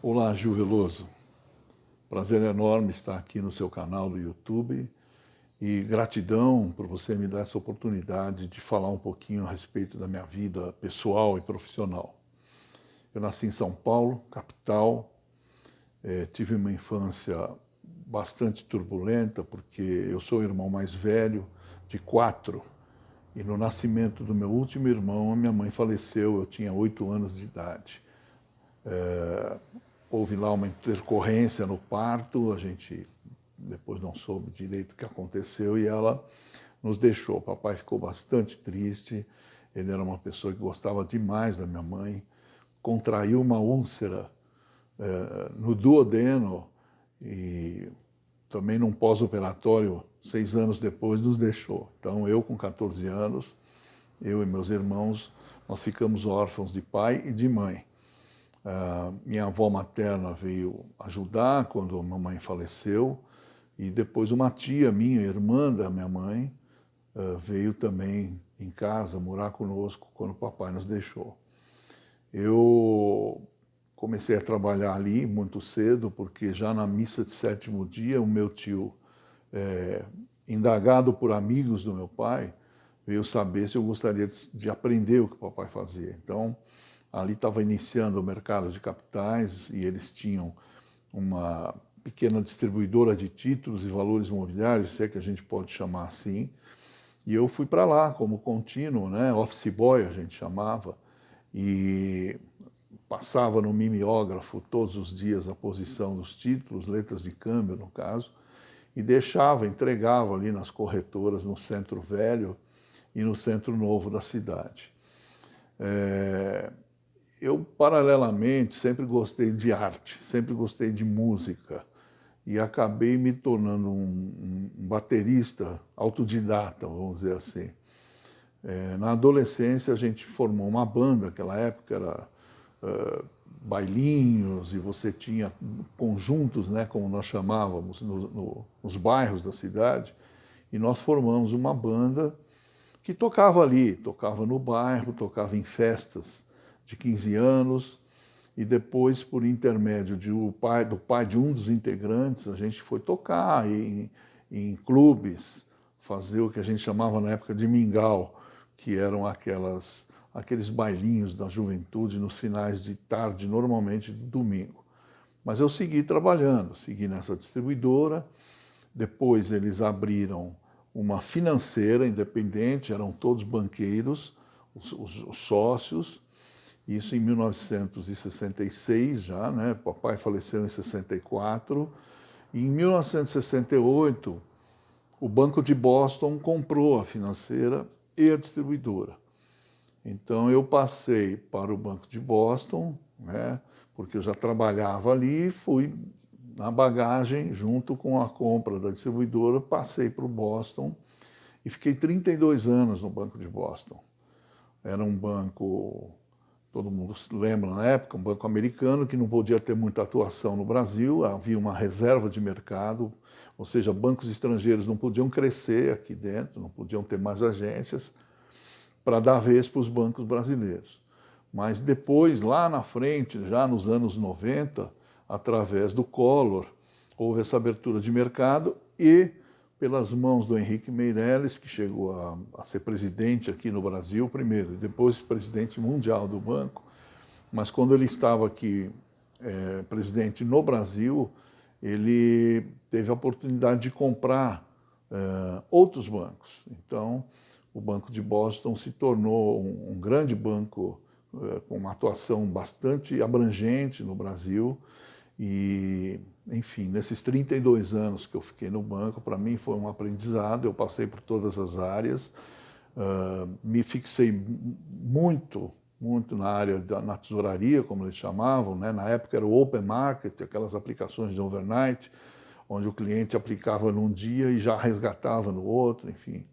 Olá, Gil Veloso. Prazer enorme estar aqui no seu canal do YouTube e gratidão por você me dar essa oportunidade de falar um pouquinho a respeito da minha vida pessoal e profissional. Eu nasci em São Paulo, capital, tive uma infância bastante turbulenta porque eu sou o irmão mais velho de 4 e no nascimento do meu último irmão a minha mãe faleceu, eu tinha 8 anos de idade. Houve lá uma intercorrência no parto, a gente depois não soube direito o que aconteceu e ela nos deixou. O papai ficou bastante triste, ele era uma pessoa que gostava demais da minha mãe, contraiu uma úlcera no duodeno e também num pós-operatório, 6 anos depois, nos deixou. Então eu com 14 anos, eu e meus irmãos, nós ficamos órfãos de pai e de mãe. Minha avó materna veio ajudar quando a mamãe faleceu e depois uma tia minha, irmã da minha mãe, veio também em casa morar conosco quando o papai nos deixou. Eu comecei a trabalhar ali muito cedo porque já na missa de 7º dia o meu tio, indagado por amigos do meu pai, veio saber se eu gostaria de aprender o que o papai fazia. Então, ali estava iniciando o mercado de capitais e eles tinham uma pequena distribuidora de títulos e valores imobiliários, se é que a gente pode chamar assim, e eu fui para lá como contínuo, né, office boy a gente chamava, e passava no mimeógrafo todos os dias a posição dos títulos, letras de câmbio no caso, e deixava, entregava ali nas corretoras no Centro Velho e no Centro Novo da cidade. Eu, paralelamente, sempre gostei de arte, sempre gostei de música e acabei me tornando um baterista autodidata, vamos dizer assim. Na adolescência, a gente formou uma banda, naquela época era bailinhos e você tinha conjuntos, né, como nós chamávamos, nos bairros da cidade, e nós formamos uma banda que tocava ali, tocava no bairro, tocava em festas de 15 anos, e depois, por intermédio do pai de um dos integrantes, a gente foi tocar em clubes, fazer o que a gente chamava na época de mingau, que eram aqueles bailinhos da juventude nos finais de tarde, normalmente de domingo. Mas eu segui trabalhando, segui nessa distribuidora, depois eles abriram uma financeira independente, eram todos banqueiros, os sócios, isso em 1966 já, né? Papai faleceu em 64, e em 1968 o Banco de Boston comprou a financeira e a distribuidora. Então eu passei para o Banco de Boston, né? Porque eu já trabalhava ali e fui na bagagem, junto com a compra da distribuidora, passei para o Boston e fiquei 32 anos no Banco de Boston. Era um banco, todo mundo lembra na época, um banco americano que não podia ter muita atuação no Brasil, havia uma reserva de mercado, ou seja, bancos estrangeiros não podiam crescer aqui dentro, não podiam ter mais agências para dar vez para os bancos brasileiros. Mas depois, lá na frente, já nos anos 90, através do Collor, houve essa abertura de mercado e pelas mãos do Henrique Meirelles, que chegou a ser presidente aqui no Brasil primeiro, e depois presidente mundial do banco, mas quando ele estava aqui presidente no Brasil, ele teve a oportunidade de comprar outros bancos. Então, o Banco de Boston se tornou um grande banco com uma atuação bastante abrangente no Brasil e, enfim, nesses 32 anos que eu fiquei no banco, para mim foi um aprendizado, eu passei por todas as áreas, me fixei muito na área na tesouraria, como eles chamavam, né? Na época era o open market, aquelas aplicações de overnight, onde o cliente aplicava num dia e já resgatava no outro, enfim.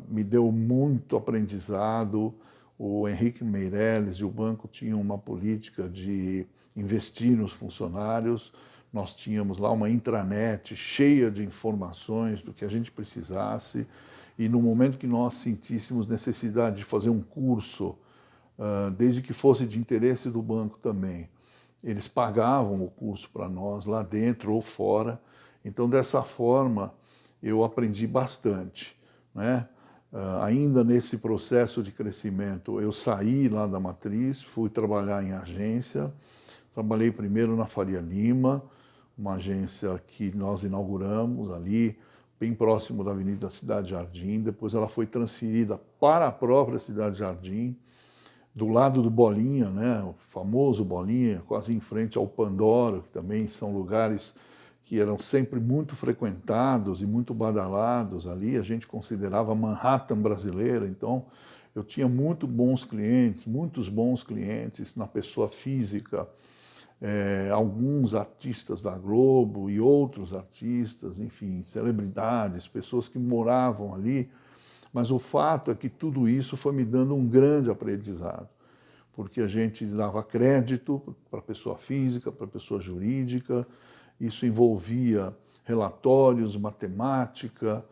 Me deu muito aprendizado. O Henrique Meirelles e o banco tinham uma política de investir nos funcionários. Nós tínhamos lá uma intranet cheia de informações do que a gente precisasse e no momento que nós sentíssemos necessidade de fazer um curso, desde que fosse de interesse do banco também, eles pagavam o curso para nós lá dentro ou fora. Então, dessa forma, eu aprendi bastante, né? Ainda nesse processo de crescimento, eu saí lá da matriz, fui trabalhar em agência. Trabalhei primeiro na Faria Lima, uma agência que nós inauguramos ali, bem próximo da Avenida Cidade Jardim. Depois ela foi transferida para a própria Cidade Jardim, do lado do Bolinha, né? O famoso Bolinha, quase em frente ao Pandora, que também são lugares que eram sempre muito frequentados e muito badalados ali. A gente considerava Manhattan brasileira, então eu tinha muitos bons clientes na pessoa física, alguns artistas da Globo e outros artistas, enfim, celebridades, pessoas que moravam ali. Mas o fato é que tudo isso foi me dando um grande aprendizado, porque a gente dava crédito para a pessoa física, para a pessoa jurídica. Isso envolvia relatórios, matemática,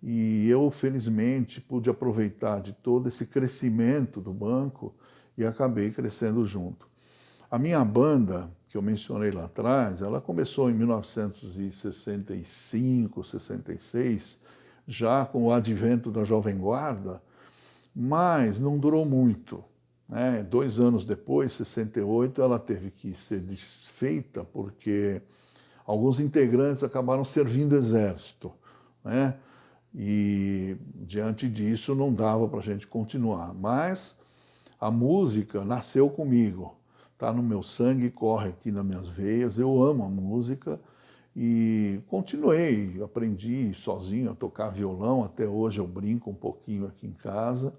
e eu, felizmente, pude aproveitar de todo esse crescimento do banco e acabei crescendo junto. A minha banda, que eu mencionei lá atrás, ela começou em 1965, 66, já com o advento da Jovem Guarda, mas não durou muito, né? 2 anos depois, 68, ela teve que ser desfeita porque alguns integrantes acabaram servindo exército, né? E diante disso não dava para a gente continuar. Mas a música nasceu comigo, está no meu sangue, corre aqui nas minhas veias. Eu amo a música e continuei, aprendi sozinho a tocar violão. Até hoje eu brinco um pouquinho aqui em casa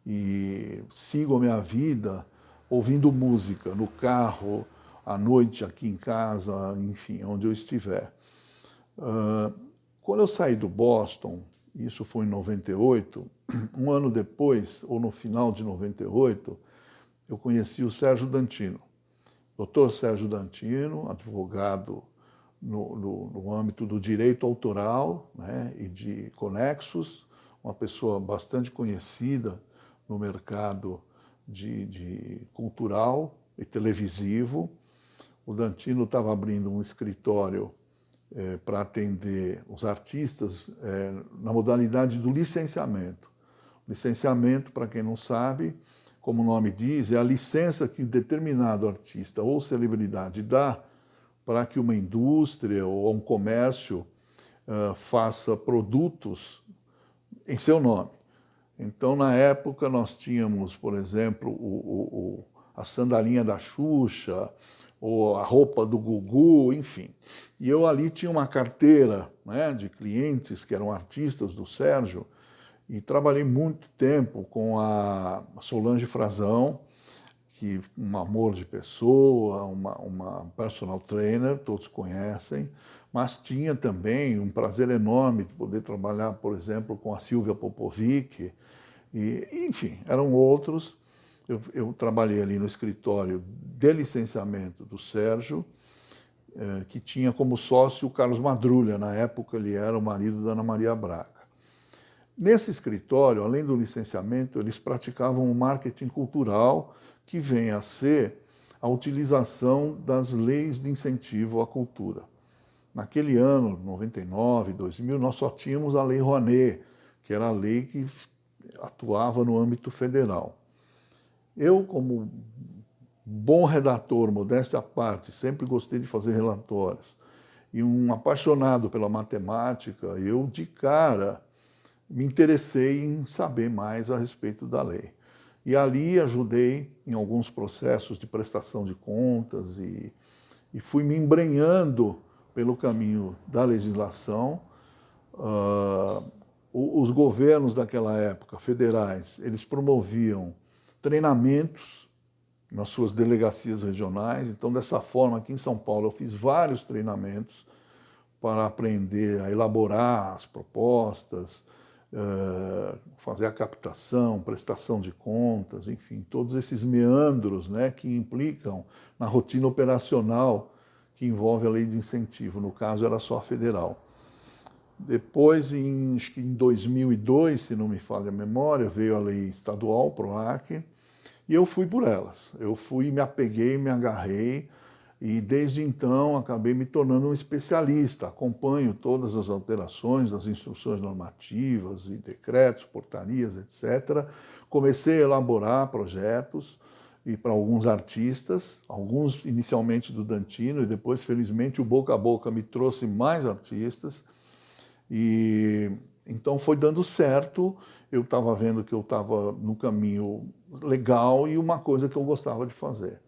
e sigo a minha vida ouvindo música no carro, à noite aqui em casa, enfim, onde eu estiver. Quando eu saí do Boston, isso foi em 98, um ano depois, ou no final de 98, eu conheci o Sérgio Dantino. Dr. Sérgio Dantino, advogado no âmbito do direito autoral, né, e de conexos, uma pessoa bastante conhecida no mercado de cultural e televisivo. O Dantino estava abrindo um escritório para atender os artistas na modalidade do licenciamento. Licenciamento, para quem não sabe, como o nome diz, é a licença que determinado artista ou celebridade dá para que uma indústria ou um comércio faça produtos em seu nome. Então, na época, nós tínhamos, por exemplo, a sandalinha da Xuxa, ou a roupa do Gugu, enfim. E eu ali tinha uma carteira, né, de clientes que eram artistas do Sérgio, e trabalhei muito tempo com a Solange Frazão, que um amor de pessoa, uma personal trainer, todos conhecem, mas tinha também um prazer enorme de poder trabalhar, por exemplo, com a Silvia Popovic, e, enfim, eram outros. Eu trabalhei ali no escritório de licenciamento do Sérgio, que tinha como sócio o Carlos Madrulha. Na época ele era o marido da Ana Maria Braga. Nesse escritório, além do licenciamento, eles praticavam o marketing cultural, que vem a ser a utilização das leis de incentivo à cultura. Naquele ano, 99, 2000, nós só tínhamos a Lei Rouanet, que era a lei que atuava no âmbito federal. Eu, como bom redator, modéstia à parte, sempre gostei de fazer relatórios, e um apaixonado pela matemática, eu, de cara, me interessei em saber mais a respeito da lei. E ali ajudei em alguns processos de prestação de contas e fui me embrenhando pelo caminho da legislação. Os governos daquela época, federais, eles promoviam treinamentos nas suas delegacias regionais. Então, dessa forma, aqui em São Paulo, eu fiz vários treinamentos para aprender a elaborar as propostas, fazer a captação, prestação de contas, enfim, todos esses meandros, né, que implicam na rotina operacional que envolve a lei de incentivo. No caso, era só a federal. Depois, acho que em 2002, se não me falha a memória, veio a lei estadual, PROAC, e eu fui por elas. Eu fui, me apeguei, me agarrei, E desde então acabei me tornando um especialista, acompanho todas as alterações das instruções normativas e decretos, portarias, etc. Comecei a elaborar projetos e para alguns artistas, alguns inicialmente do Dantino e depois, felizmente, o boca a boca me trouxe mais artistas e então foi dando certo. Eu estava vendo que eu estava no caminho legal e uma coisa que eu gostava de fazer.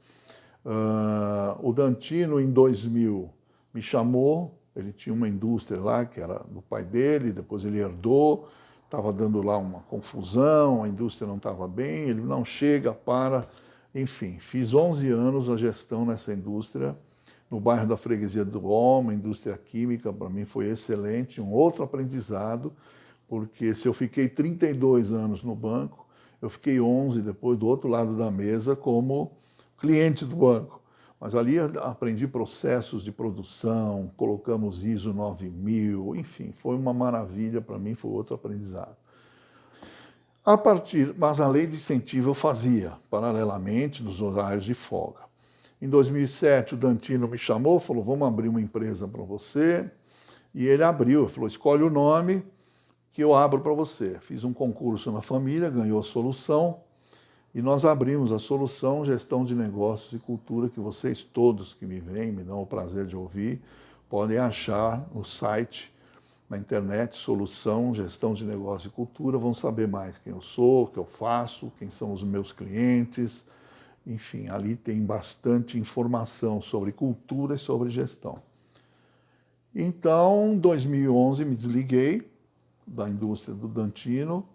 O Dantino, em 2000, me chamou, ele tinha uma indústria lá, que era do pai dele, depois ele herdou, estava dando lá uma confusão, a indústria não estava bem, ele não chega, para, enfim, fiz 11 anos a gestão nessa indústria, no bairro da Freguesia do Ó, uma indústria química, para mim foi excelente, um outro aprendizado, porque se eu fiquei 32 anos no banco, eu fiquei 11 depois do outro lado da mesa como cliente do banco. Mas ali aprendi processos de produção, colocamos ISO 9000, enfim, foi uma maravilha para mim, foi outro aprendizado. Mas a lei de incentivo eu fazia, paralelamente, nos horários de folga. Em 2007, o Dantino me chamou, falou, vamos abrir uma empresa para você. E ele abriu, falou, escolhe o nome que eu abro para você. Fiz um concurso na família, ganhou a Solução, e nós abrimos a Solução Gestão de Negócios e Cultura, que vocês todos que me veem, me dão o prazer de ouvir, podem achar no site, na internet, Solução Gestão de Negócios e Cultura, vão saber mais quem eu sou, o que eu faço, quem são os meus clientes, enfim, ali tem bastante informação sobre cultura e sobre gestão. Então, em 2011, me desliguei da indústria do Dantino,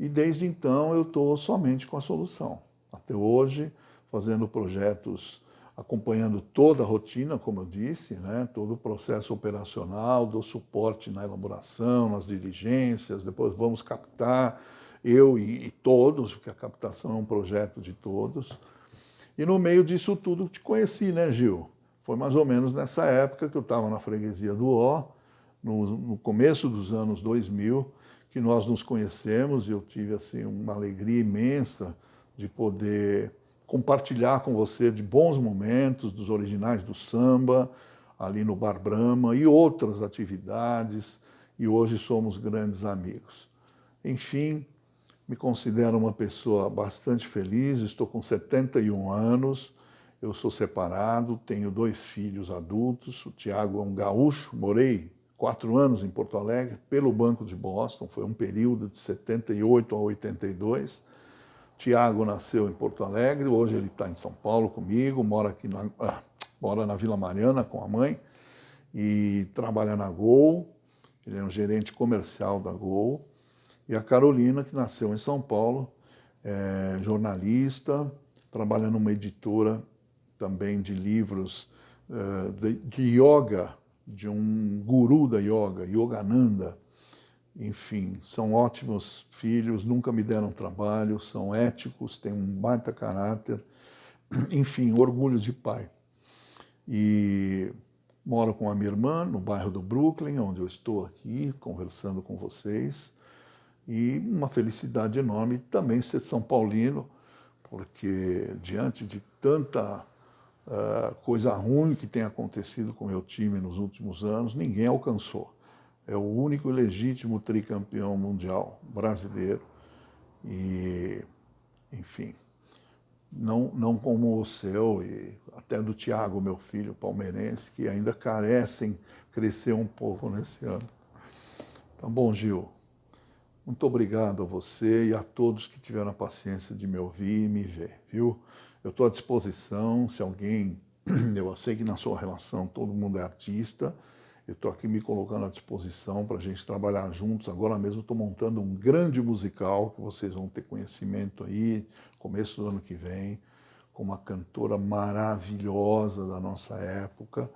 e desde então eu estou somente com a Solução. Até hoje, fazendo projetos, acompanhando toda a rotina, como eu disse, né? Todo o processo operacional, dou suporte na elaboração, nas diligências, depois vamos captar, eu e todos, porque a captação é um projeto de todos. E no meio disso tudo te conheci, né, Gil? Foi mais ou menos nessa época que eu estava na Freguesia do Ó, no começo dos anos 2000, que nós nos conhecemos e eu tive assim uma alegria imensa de poder compartilhar com você de bons momentos, dos originais do samba, ali no Bar Brahma e outras atividades, e hoje somos grandes amigos. Enfim, me considero uma pessoa bastante feliz, estou com 71 anos, eu sou separado, tenho 2 filhos adultos, o Tiago é um gaúcho, morei 4 anos em Porto Alegre, pelo Banco de Boston, foi um período de 78 a 82. Tiago nasceu em Porto Alegre, hoje ele está em São Paulo comigo, mora na Vila Mariana com a mãe e trabalha na Gol, ele é um gerente comercial da Gol. E a Carolina, que nasceu em São Paulo, é jornalista, trabalha numa editora também de livros de yoga, de um guru da yoga, Yogananda. Enfim, são ótimos filhos, nunca me deram trabalho, são éticos, têm um baita caráter. Enfim, orgulho de pai. E moro com a minha irmã no bairro do Brooklyn, onde eu estou aqui conversando com vocês. E uma felicidade enorme também ser São Paulino, porque diante de tanta coisa ruim que tem acontecido com o meu time nos últimos anos, ninguém alcançou. É o único e legítimo tricampeão mundial brasileiro. E, enfim, não como o seu e até do Tiago, meu filho palmeirense, que ainda carecem crescer um pouco nesse ano. Tá bom, Gil? Muito obrigado a você e a todos que tiveram a paciência de me ouvir e me ver, viu? Eu estou à disposição, se alguém... Eu sei que na sua relação todo mundo é artista, eu estou aqui me colocando à disposição para a gente trabalhar juntos. Agora mesmo estou montando um grande musical que vocês vão ter conhecimento aí, começo do ano que vem, com uma cantora maravilhosa da nossa época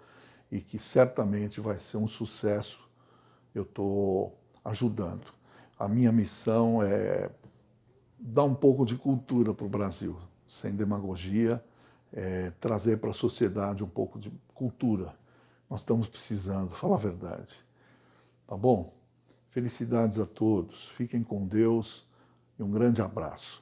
e que certamente vai ser um sucesso. Eu estou ajudando. A minha missão é dar um pouco de cultura para o Brasil, sem demagogia, trazer para a sociedade um pouco de cultura. Nós estamos precisando, fala a verdade. Tá bom? Felicidades a todos, fiquem com Deus e um grande abraço.